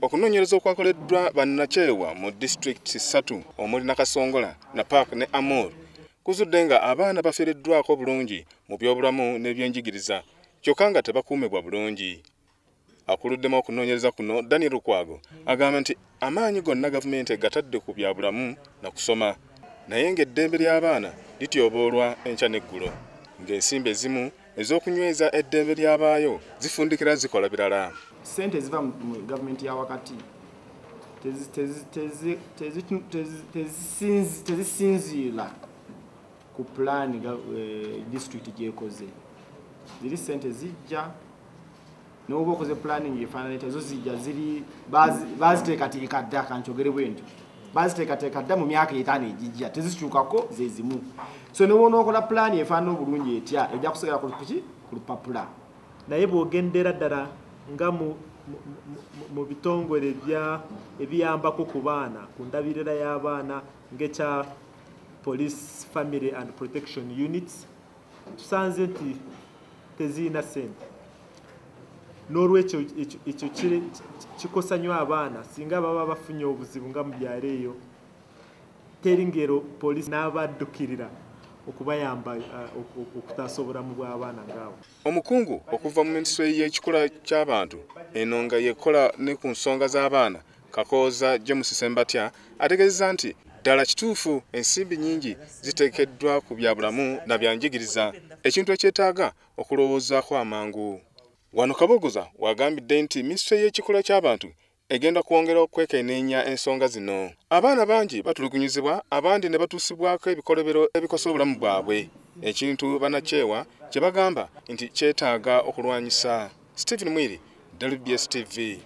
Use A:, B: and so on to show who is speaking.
A: Okunoonyereza okwakoleddwa bannakyewa mu disitulikiti 3 omuli Nakasongola, Napark ne Amur kuzudde nga abaana bafiiriddwako bulungi mu byobulamu n'ebyenjigiriza kyokka nga tebakuumibwa bulungi. Akuluddemu okunoonyereza kuno Daniel Lukwago agamba nti amaanyi gonna gavumenti egatadde ku byabulamu na kusoma naye ng'eddembe ly'abaana lityoboolwa enkya n'eggulo ng'ensimbi ezimu ez'okunyweza eddembe ly'abaayo zifundikira zikola birala.
B: Sente ziva mu gavumenti ya wakati tezisinziira ku pulaani disitulikiti gyekoze. Ziri sente zijja n'oba okoze pulaani efaanana tezo zijja ziri baziteekateeka dda kankyogere bwentyo baziteekateeka dda mu myaka 5 egijja tezikyukako ze zimu. So n'obona okola pulaani efaanana obulungi etya ejja kusigala ku lupapula
C: naye bw'ogendera ddala nga mu bitongole ebiyambako ku baana ku ndabirira y'abaana ng'ekya Police Family and Protection Units tusanze nti tezirina ssente n'olwekyo ekyo kikosa nnyo abaana singa baba bafunye obuzibu nga mu byalo eyo teri ngero poliisi n'abaddukirira okubayamba okutaasa obulamu bw'abaana ngaabo.
A: Omukungu okuva mu minisitule y'ekikula ky'abantu eno nga yekola ne ku nsonga z'abaana Kakooza James Sembatya ategeezezza nti ddala kituufu ensimbi nnyingi ziteekeddwa ku byabulamu na byanjigiriza ekintu ekyetaaga okulowoozaako amangu. Wano Kabogoza wagambidde nti minisitule y'ekikula ky'abantu egenda kwongera okwekenneenya ensonga zino. Abaana bangi batulugunyizibwa abandi ne batuusibwako ebikolobero ebikosa obulamu bwabwe ekintu bannakyewa kye bagamba nti kyetaaga okulwanyisa. Stephen Mwiri, WBS TV.